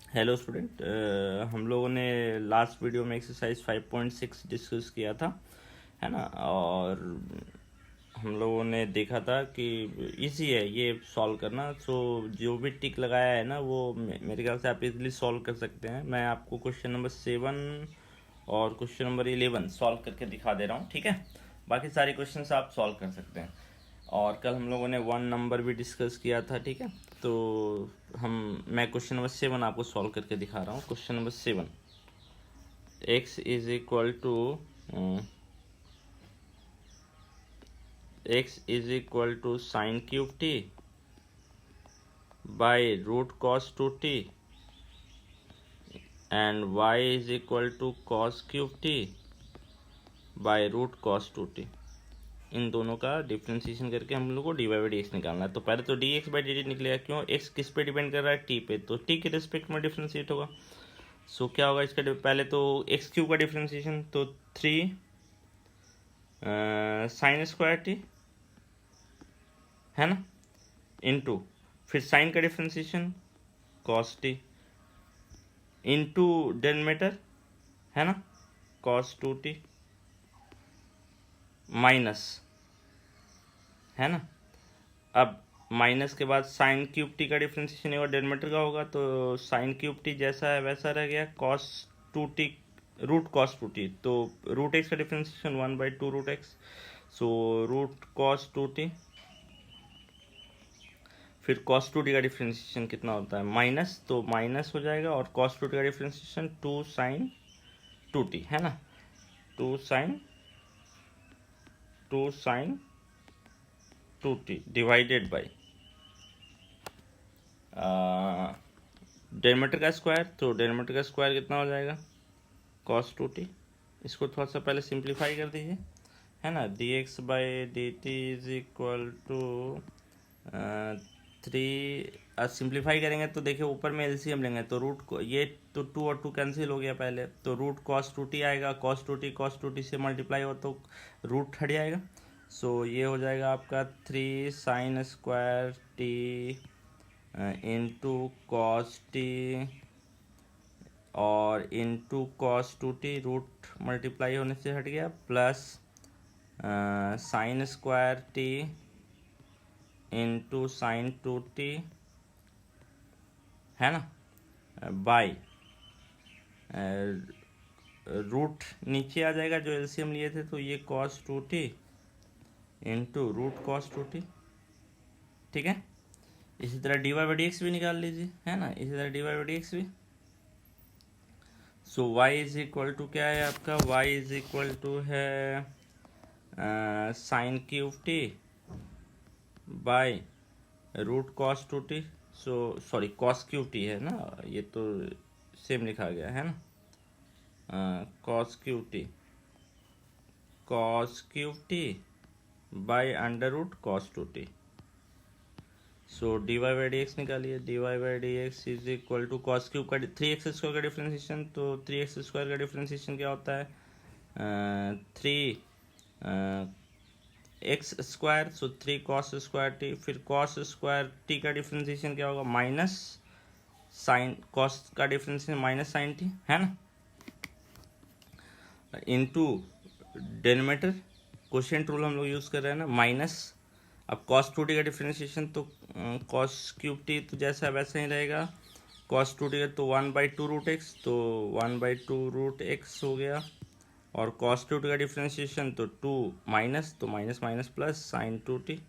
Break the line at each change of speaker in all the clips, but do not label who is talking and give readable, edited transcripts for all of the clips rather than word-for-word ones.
Hello student, हम लोगों ने लास्ट वीडियो में एक्सरसाइज 5.6 डिस्कस किया था, है ना। और हम लोगों ने देखा था कि इजी है ये सॉल्व करना। सो जो भी टिक लगाया है ना, वो मेरे ख्याल से आप इजीली सॉल्व कर सकते हैं। मैं आपको क्वेश्चन नंबर 7 और क्वेश्चन नंबर 11 सॉल्व करके दिखा दे रहा हूँ, ठीक है। बाकी सारे क्वेश्चन आप सॉल्व कर सकते हैं। और कल हम लोगों ने 1 नंबर भी डिस्कस किया था, ठीक है। तो मैं क्वेश्चन नंबर 7 आपको सॉल्व करके दिखा रहा हूँ। Question number 7, x is equal to sine cube t by root cos 2t and y is equal to cos cube t by root cos 2t। इन दोनों का डिफ्रेंसिएशन करके हम लोग को डी बाई डी एक्स निकालना है। तो पहले तो d x by d T निकलेगा, क्यों? एक्स किस पे डिपेंड कर रहा है? टी पे, तो टी के रिस्पेक्ट में डिफ्रेंशिएट होगा। सो क्या होगा इसका? पहले तो एक्स क्यूब का डिफ्रेंसिएशन, तो 3 साइन स्क्वायर टी, है ना, इनटू फिर साइन का differentiation cos T into denominator, है ना, कॉस 2t माइनस, है ना। अब माइनस के बाद साइन क्यूब टी का डिफ्रेंसिएशन होगा, डेनोमिनेटर का होगा, तो साइन क्यूब टी जैसा है वैसा रह गया, cos 2t root cos 2t। तो रूट एक्स का differentiation 1/2 root x, so root cos 2t। फिर कॉस 2t का डिफ्रेंसिएशन कितना होता है? माइनस, तो माइनस हो जाएगा, और कॉस 2t का डिफ्रेंसिएशन 2 साइन 2t, है ना। 2 sine 2t divided by denominator का स्क्वायर। तो डेनोमिनेटर का स्क्वायर कितना हो जाएगा? Cos 2t। इसको थोड़ा सा पहले सिंप्लीफाई कर दीजिए, है ना। dx by d t is equal to 3। Simplify करेंगे तो देखिए ऊपर में एलसीएम लेंगे तो रूट को ये तो 2 और 2 कैंसिल हो गया पहले, तो रूट कॉस 2t आएगा। कॉस 2t से मल्टीप्लाई हो तो रूट हट जाएगा। सो ये हो जाएगा आपका 3 sine square t into cos t और into cos 2t, root multiply होने से हट गया, plus sine square t into sine 2t, है ना, बाई रूट नीचे आ जाएगा जो एलसीएम लिए थे, तो ये cos 2t into root cos 2t, ठीक है। इसी तरह d y by d x भी निकाल लीजिए, है ना, इसी तरह d y by d x भी। So y is equal to क्या है आपका? y इज इक्वल टू है sine cube t by root cos 2t। So sorry, cos cube t है ना, ये तो सेम लिखा गया है ना, cos cube t by under root cos 2t। So d y by d x निकालिए। D y by d x is equal to cos cube का 3x स्क्वायर का डिफ्रेंसिएशन, तो 3x स्क्वायर का डिफ्रेंसिएशन क्या होता है? 3 एक्स स्क्वायर, सो 3 cos square T. फिर cos square T का डिफ्रेंसिएशन क्या होगा? माइनस साइन कॉस का डिफ्रेंसिएशन माइनस साइन टी, है ना, इनटू डेनोमिनेटर कोशेंट रूल हम लोग यूज़ कर रहे हैं ना, माइनस। अब कॉस 2t का डिफ्रेंसिएशन तो कॉस क्यूब टी तो जैसा है वैसा ही रहेगा। कॉस 2t का तो 1/2 रूट एक्स, तो 1/2 रूट एक्स हो गया, और कॉस 2t का डिफ्रेंसिएशन तो 2 माइनस, तो minus minus plus sign 2t,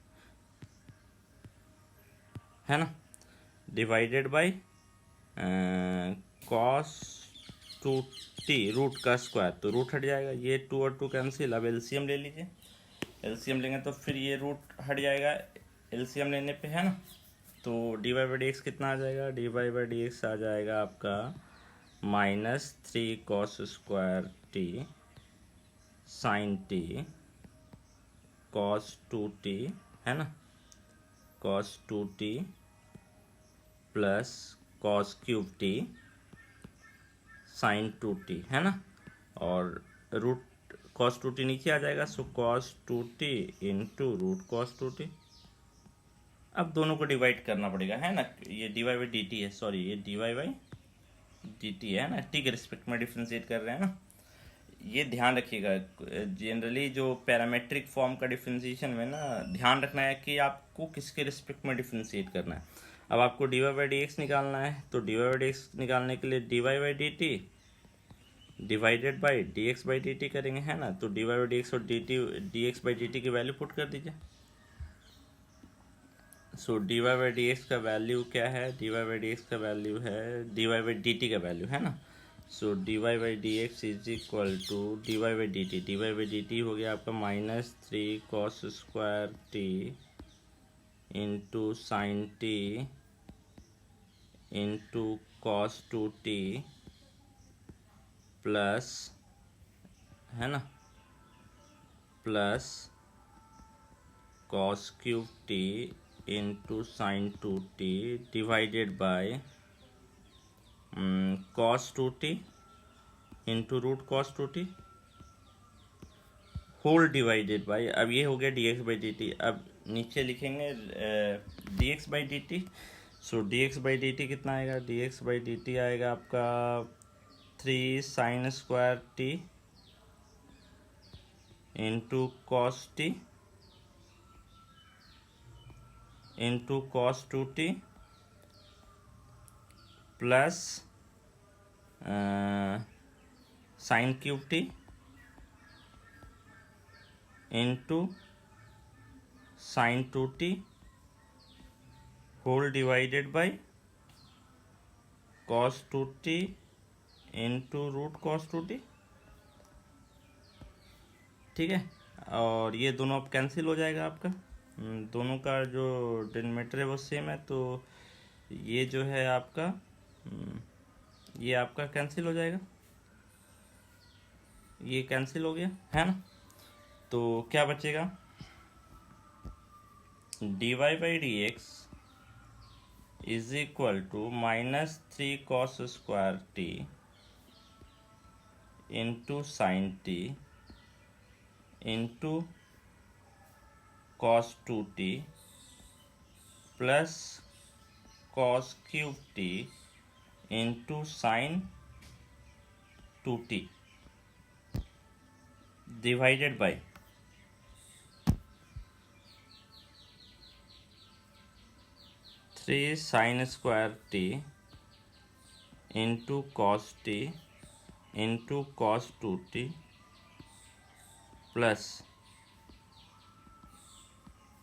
है ना, divided by cos 2t root का स्क्वायर, तो रूट हट जाएगा, ये 2 और 2 कैंसिल। अब एलसीएम ले लीजिए, एलसीएम लेंगे तो फिर ये रूट हट जाएगा एलसीएम लेने पे, है ना। तो d y by d x कितना आ जाएगा? D y by d x आ जाएगा आपका -3 cos square t sine t cos 2t, है ना, cos 2t plus cos cube t sine 2t, है ना, और रूट कॉस 2t नीचे आ जाएगा, so cos 2t into root cos 2t। अब दोनों को डिवाइड करना पड़ेगा, है ना, ये d y by d t है, सॉरी ये d y by d t है ना, टी के रिस्पेक्ट में डिफ्रेंशिएट कर रहे हैं ना। ये ध्यान रखिएगा, जनरली जो पैरामेट्रिक फॉर्म का डिफ्रेंशिएशन में ना ध्यान रखना है कि आपको किसके रिस्पेक्ट में डिफ्रेंशिएट करना है। अब आपको d y by d x निकालना है, तो d y by d x निकालने के लिए d y by d t divided by d x by d t करेंगे, है ना। तो d y by d x और d x by d t की वैल्यू पुट कर दीजिए। So d y by d x का वैल्यू क्या है, d y by d x का वैल्यू है d y by d t का वैल्यू, है ना। So d y by d x is equal to d y by d t. D y by d t हो गया आपका -3 cos square t into sine t into cos 2t plus, है ना, plus cos cube t into sine 2t divided by cos 2t into root cos 2t whole divided by, अब ये हो गया dx by d T. अब नीचे लिखेंगे dx by d T. So dx by d T कितना आएगा, dx by d T आएगा आपका 3 sin square t into cos t into cos 2t plus sine cube t into sine 2t whole divided by cos 2t into root cos 2t। ठीक है, और ये दोनों अब कैंसिल हो जाएगा आपका, दोनों का जो डिनोमिनेटर है वो सेम है, तो ये जो है आपका ये आपका कैंसिल हो जाएगा, ये कैंसिल हो गया, है ना। तो क्या बचेगा, d y by d x is equal to -3 cos square t into sine t into cos 2t plus cos cube t into sine 2t divided by 3 sin square t into cos t into cos 2t plus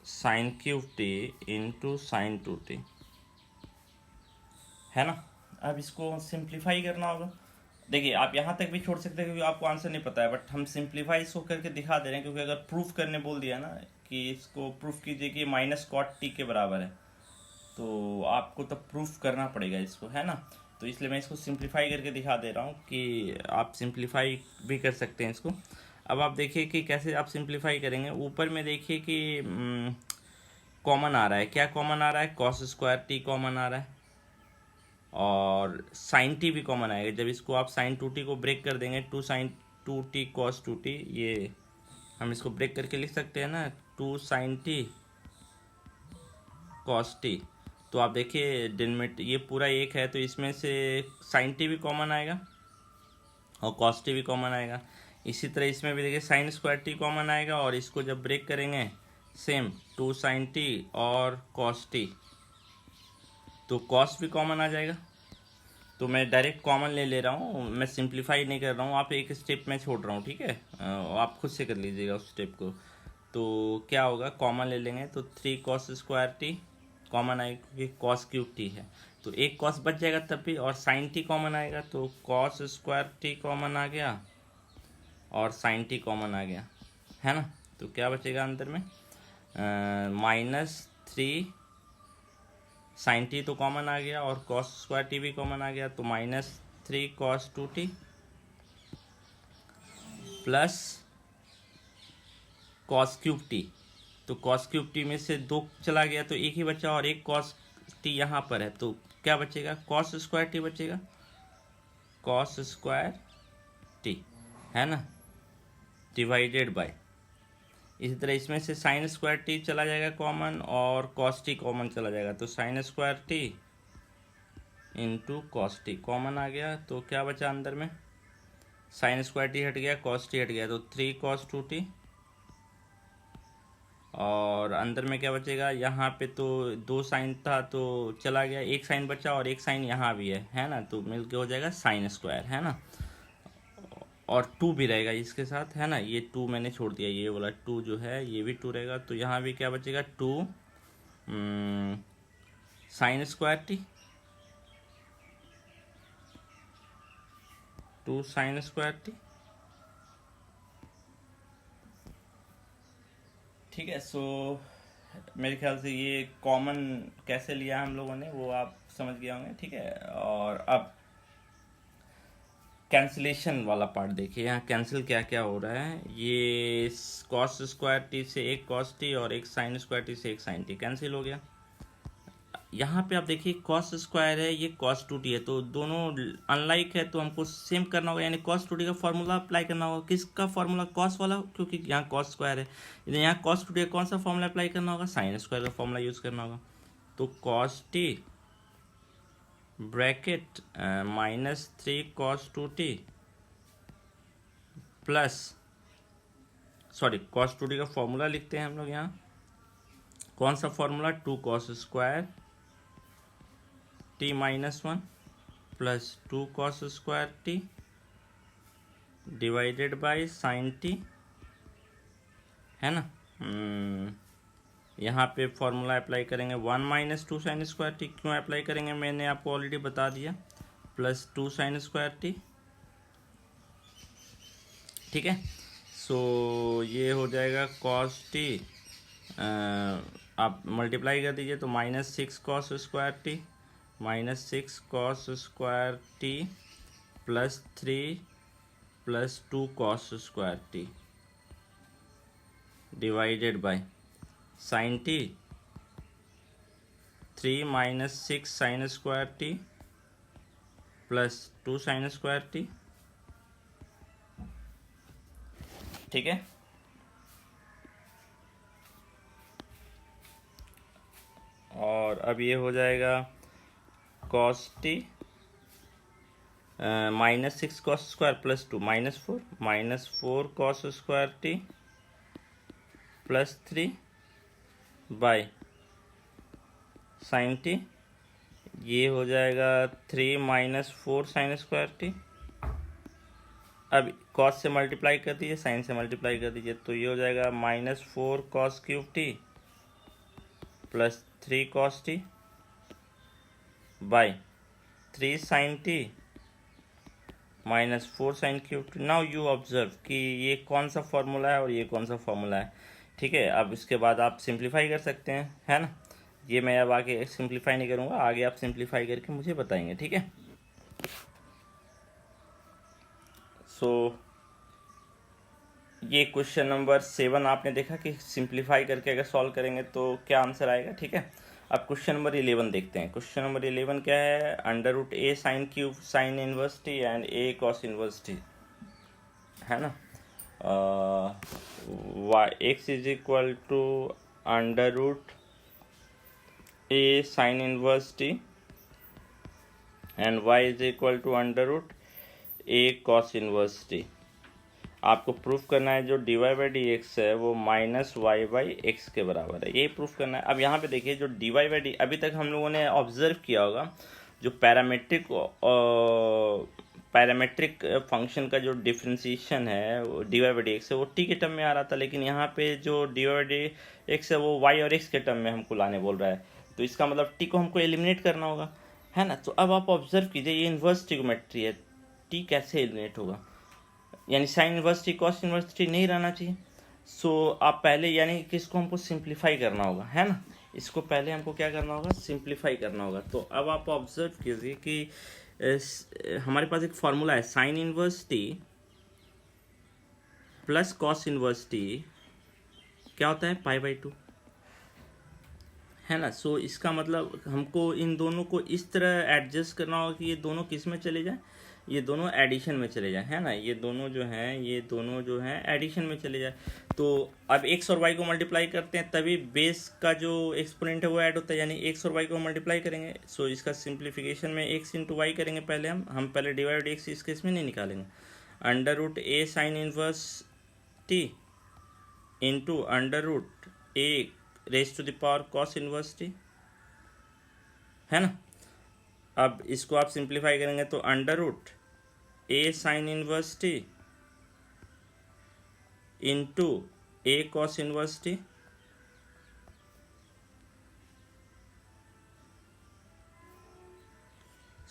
sine cube t into sine 2t, है ना। अब इसको simplify करना होगा। देखिए आप यहाँ तक भी छोड़ सकते हैं क्योंकि आपको आंसर नहीं पता है, बट हम सिंप्लीफाई इसको करके दिखा दे रहे हैं, क्योंकि अगर प्रूफ करने बोल दिया ना कि इसको प्रूफ कीजिए कि -cot t के बराबर है, तो आपको तो प्रूफ करना पड़ेगा इसको, है ना। तो इसलिए मैं इसको सिंप्लीफाई करके दिखा दे रहा हूँ कि आप सिंप्लीफाई भी कर सकते हैं इसको। अब आप देखिए कि कैसे आप सिंप्लीफाई करेंगे। ऊपर में देखिए कि कॉमन आ रहा है, क्या कॉमन आ रहा है, cos स्क्वायर टी कॉमन आ रहा है और साइन टी भी कॉमन आएगा। जब इसको आप साइन 2t को ब्रेक कर देंगे, 2 sin 2t cos 2t, ये हम इसको ब्रेक करके लिख सकते हैं ना, 2 sin t cos t। तो आप देखिए डिनोमिनेटर ये पूरा एक है, तो इसमें से साइन टी भी कॉमन आएगा और cos t भी कॉमन आएगा। इसी तरह इसमें भी देखिए साइन स्क्वायर टी कॉमन आएगा और इसको जब ब्रेक करेंगे सेम 2 sin t और cos t, तो cos भी कॉमन आ जाएगा। तो मैं डायरेक्ट कॉमन ले रहा हूँ, मैं सिंप्लीफाई नहीं कर रहा हूँ, आप एक स्टेप में छोड़ रहा हूँ, ठीक है। आप खुद से कर लीजिएगा उस स्टेप को। तो क्या होगा, कॉमन ले लेंगे तो 3 cos स्क्वायर टी कॉमन आएगा क्योंकि cos क्यूब टी है, तो एक cos बच जाएगा तब भी, और साइन टी कॉमन आएगा, तो cos स्क्वायर टी कॉमन आ गया और साइन टी कॉमन आ गया, है ना। तो क्या बचेगा अंदर में, -3 साइन टी तो कॉमन आ गया और cos स्क्वायर टी भी कॉमन आ गया, तो -3 cos 2t plus cos cube T. तो cos क्यूब टी में से 2 चला गया तो एक ही बचा और एक cos टी यहाँ पर है, तो क्या बचेगा, cos स्क्वायर टी बचेगा, cos स्क्वायर टी, है ना, डिवाइडेड बाय, इसी तरह इसमें से साइन स्क्वायर टी चला जाएगा कॉमन और cos टी कॉमन चला जाएगा, तो sine square t into cos t common आ गया, तो क्या बचा अंदर में, साइन स्क्वायर टी हट गया, कॉस टी हट गया, तो 3 cos 2t। और अंदर में क्या बचेगा, यहाँ पे तो 2 साइन था तो चला गया, एक साइन बचा और एक साइन यहाँ भी है ना, तो मिलके हो जाएगा साइन स्क्वायर, है ना। और 2 भी रहेगा इसके साथ, है ना, ये 2 मैंने छोड़ दिया, ये वाला 2 जो है ये भी 2 रहेगा, तो यहाँ भी क्या बचेगा 2 sign square T, 2 sign square T. ठीक है, सो मेरे ख्याल से ये कॉमन कैसे लिया हम लोगों ने वो आप समझ गए होंगे। ठीक है, और अब कैंसिलेशन वाला पार्ट देखिए, यहाँ कैंसिल क्या क्या हो रहा है। ये कॉस स्क्वायर टी से एक कॉस टी और एक साइन स्क्वायर टी से एक साइन टी कैंसिल हो गया। यहाँ पे आप देखिए कॉस स्क्वायर है, ये कॉस 2t है, तो दोनों अनलाइक है, तो हमको सेम करना होगा, यानी कॉस 2t का फॉर्मूला अप्लाई करना होगा। किसका फॉर्मूला, कॉस वाला, क्योंकि यहाँ कॉस स्क्वायर है। यहाँ कॉस 2t का कौन सा फॉर्मूला अप्लाई करना होगा, साइन स्क्वायर का फॉर्मूला यूज करना होगा। तो cos T bracket -3 cos 2t plus, sorry cos 2t का फॉर्मूला लिखते हैं हम लोग यहाँ, कौन सा formula, 2 cos square t -1 plus 2 cos square t divided by sine t, है ना। यहाँ पे फॉर्मूला अप्लाई करेंगे 1 - 2 साइन स्क्वायर टी, क्यों अप्लाई करेंगे मैंने आपको ऑलरेडी बता दिया, प्लस 2 साइन स्क्वायर टी। ठीक है, सो ये हो जाएगा कॉस टी, आप मल्टीप्लाई कर दीजिए तो -6 cos square T, -6 cos square T plus 3 plus 2 cos square T divided by sine T 3 - 6 sign square T plus 2 sign square T. ठीक है, और अब ये हो जाएगा cos t -6 cos square plus 2 -4 cos square T plus 3 by sine T, ये हो जाएगा 3 - 4 साइन स्क्वायर टी। अब cos से मल्टीप्लाई कर दीजिए, साइन से मल्टीप्लाई कर दीजिए, तो ये हो जाएगा -4 cos cube t plus 3 cos t by 3 sine t -4 sine cube t. Now you observe कि ये कौन सा फॉर्मूला है और ये कौन सा फॉर्मूला है। ठीक है, अब इसके बाद आप सिंप्लीफाई कर सकते हैं, है ना। ये मैं अब आगे सिंप्लीफाई नहीं करूँगा, आगे आप सिंप्लीफाई करके मुझे बताएंगे। ठीक है, सो ये क्वेश्चन नंबर 7 आपने देखा कि सिंप्लीफाई करके अगर सॉल्व करेंगे तो क्या आंसर आएगा। ठीक है, अब क्वेश्चन नंबर 11 देखते हैं। क्वेश्चन नंबर 11 क्या है, √a sine cube sine inverse t and a cos inverse t, है ना। x is equal to √a sine inverse t and y is equal to √a cos inverse t. आपको proof करना है जो dy/dx है वो -y/x के बराबर है, यही प्रूफ करना है। अब यहाँ पे देखिए जो dy/d, अभी तक हम लोगों ने ऑब्जर्व किया होगा जो पैरामेट्रिक फंक्शन का जो डिफ्रेंशिएशन है dy/dx है वो t के टर्म में आ रहा था, लेकिन यहाँ पे जो dy/dx है वो y और x के टर्म में हमको लाने बोल रहा है, तो इसका मतलब t को हमको एलिमिनेट करना होगा, है ना। तो अब आप ऑब्जर्व कीजिए ये इन्वर्स ट्रिगोमेट्री है, t कैसे एलिमिनेट होगा, यानी sign inverse T cos inverse T नहीं रहना चाहिए। सो आप पहले यानी कि इसको हमको सिंप्लीफाई करना होगा, है ना, इसको पहले हमको क्या करना होगा, सिंप्लीफाई करना होगा। तो अब आप ऑब्जर्व कीजिए कि हमारे पास एक फॉर्मूला है sign inverse t plus cos inverse t क्या होता है, π/2, है ना। सो इसका मतलब हमको इन दोनों को इस तरह एडजस्ट करना होगा कि ये दोनों किस में चले जाए, ये दोनों एडिशन में चले जाए, है ना। ये दोनों जो हैं, ये दोनों जो हैं एडिशन में चले जाए। तो अब एक्स और वाई को मल्टीप्लाई करते हैं तभी बेस का जो एक्सपोनेंट है वो ऐड होता है, यानी एक्स और वाई को मल्टीप्लाई करेंगे। सो इसका सिंप्लीफिकेशन में एक्स इंटू वाई करेंगे पहले हम पहले डिवाइड एक्स इस केस में नहीं निकालेंगे। Under root a sine inverse t into under root a raise to the power cos inverse t, है ना। अब इसको आप सिंप्लीफाई करेंगे तो under root a sine inverse t into a cos inverse t,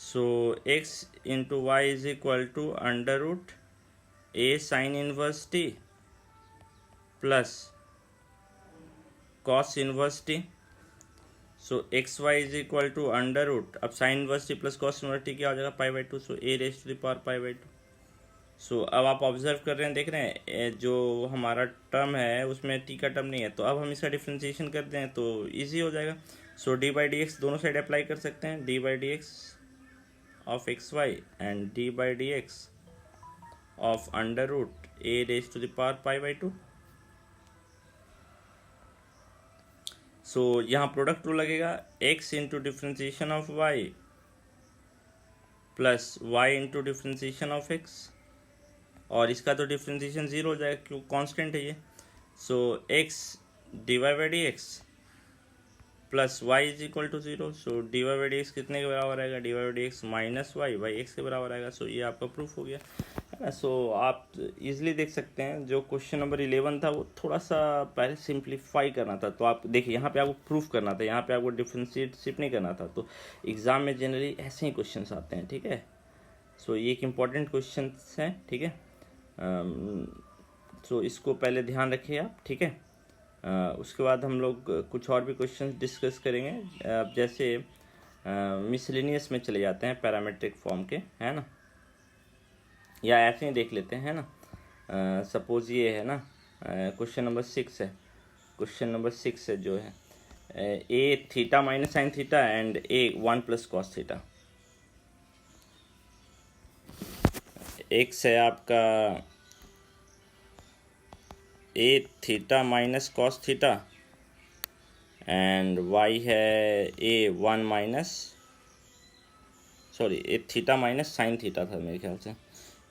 so x into y is equal to under root a sine inverse t plus cos inverse t. So x y is equal to under root, अब sine inverse t plus cos inverse t क्या हो जाएगा, pi by two. So a raise to the power pi by two. So अब आप observe कर रहे हैं, देख रहे हैं जो हमारा टर्म है उसमें टी का टर्म नहीं है, तो अब हम इसका डिफ्रेंशिएशन करते हैं तो इजी हो जाएगा। So d by d x दोनों साइड अप्लाई कर सकते हैं, d by d x of x y and d by d x of under root a raise to the power pi by two. So यहाँ product rule लगेगा, x into differentiation of y plus y into differentiation of x, और इसका तो differentiation zero हो जाएगा क्यों constant है ये। So x divide by d x plus y is equal to zero. So divide by d x कितने के बराबर आएगा, divide by d x minus y by x के बराबर आएगा। सो ये आपका प्रूफ हो गया, है ना। सो आप इजीली देख सकते हैं, जो क्वेश्चन नंबर 11 था वो थोड़ा सा पहले सिंप्लीफाई करना था, तो आप देखिए यहाँ पे आपको प्रूफ करना था, यहाँ पे आपको डिफ्रेंशिएट नहीं करना था। तो एग्ज़ाम में जनरली ऐसे ही क्वेश्चंस आते हैं, ठीक है। सो ये एक इम्पॉर्टेंट क्वेश्चन है, ठीक है। सो इसको पहले ध्यान रखिए आप, ठीक है। उसके बाद हम लोग कुछ और भी क्वेश्चंस डिस्कस करेंगे। अब जैसे मिसलेनियस में चले जाते हैं पैरामेट्रिक फॉर्म के, है ना, या ऐसे ही देख लेते हैं ना। सपोज ये है ना, क्वेश्चन नंबर 6 है, क्वेश्चन नंबर 6 है जो है a theta minus sine theta and a 1 plus cos theta. X है आपका a theta minus cos theta and y है a 1 minus, sorry a theta minus sine theta था मेरे ख्याल से,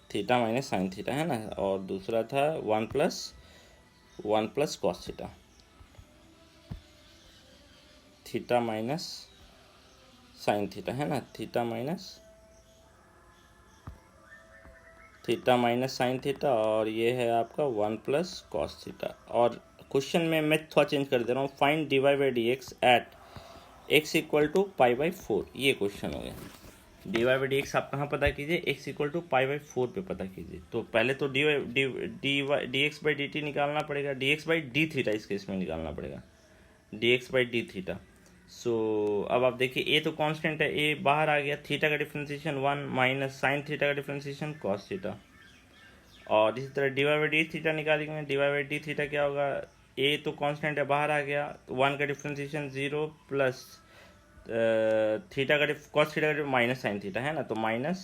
थीटा माइनस साइन थीटा, है ना। और दूसरा था 1 plus cos theta, theta minus sine theta, है ना, थीटा माइनस साइन थीटा, और ये है आपका 1 प्लस कॉस थीटा। और क्वेश्चन में मैं थोड़ा चेंज कर दे रहा हूँ, find d y by d x at x equal to pi by 4, ये क्वेश्चन हो गया। D y by d x आप कहाँ पता कीजिए, x equal to pi by 4 पे पता कीजिए। तो पहले तो d x by d t निकालना पड़ेगा, d x by d theta इस केस में निकालना पड़ेगा, d x by d theta. So अब आप देखिए ए तो कांस्टेंट है, ए बाहर आ गया, थीटा का डिफ्रेंशिएशन 1 माइनस साइन थीटा का डिफ्रेंशिएशन कॉस थीटा, और इसी तरह d y by d theta निकालेंगे, d y by d theta क्या होगा, ए तो कांस्टेंट है बाहर आ गया, तो 1 का डिफ्रेंशिएशन 0 प्लस थीटा का कॉस थीटा का माइनस साइन थीटा, है ना, तो माइनस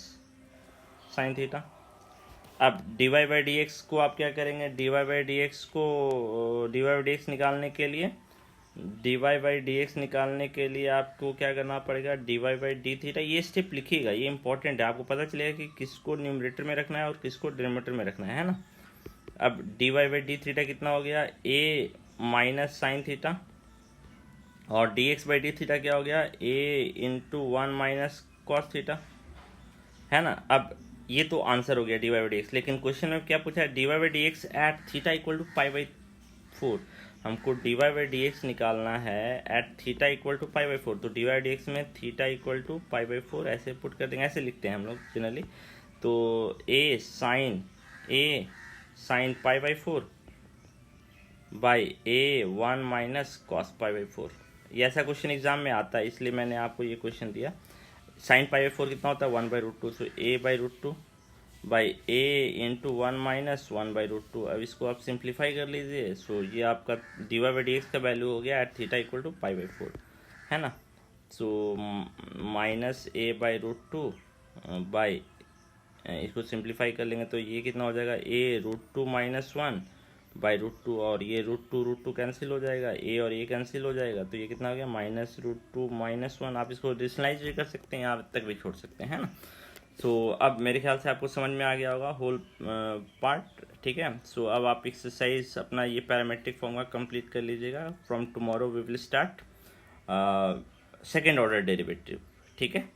साइन थीटा। अब d y by d x को आप क्या करेंगे, d y by d x को d y by d x निकालने के लिए, d y by d x निकालने के लिए आपको क्या करना पड़ेगा, d y by d theta, ये स्टेप लिखिएगा, ये इंपॉर्टेंट है, आपको पता चलेगा कि किसको न्यूमरेटर में रखना है और किसको डिनोमिनेटर में रखना है ना। अब d y by d theta कितना हो गया, ए माइनस साइन थीटा, और d x by d theta क्या हो गया, a into 1 minus cos theta, है ना। अब ये तो आंसर हो गया d y by d x, लेकिन क्वेश्चन में क्या पूछा है, d y by d x at theta equal to pi by 4। हमको d y by d x निकालना है eight theta equal to pi by 4, तो डी वाई डी एक्स में theta equal to pi by 4 ऐसे put कर देंगे, ऐसे लिखते हैं हम लोग जनरली। तो a sine pi by 4 by a 1 minus cos pi by 4, ये ऐसा क्वेश्चन एग्जाम में आता है, इसलिए मैंने आपको ये क्वेश्चन दिया। साइन पाई बाई 4 कितना होता है, 1 by root 2, so a by root 2 by a into 1 minus 1 by root 2। अब इसको आप सिंप्लीफाई कर लीजिए, सो ये आपका d y by d x का वैल्यू हो गया at theta equal to pi by 4। है ना। So minus a by root two by, इसको सिंप्लीफाई कर लेंगे तो ये कितना हो जाएगा, a root two minus one by root two, और ये रूट टू कैंसिल हो जाएगा, ए और ए कैंसिल हो जाएगा, तो ये कितना हो गया minus root two minus one. आप इसको रेशनलाइज भी कर सकते हैं, यहाँ तक भी छोड़ सकते हैं, है ना। सो अब मेरे ख्याल से आपको समझ में आ गया होगा होल पार्ट, ठीक है। सो अब आप एक्सरसाइज अपना ये पैरामेट्रिक फॉर्मूला कंप्लीट कर लीजिएगा। From tomorrow we will start second order derivative, ठीक है।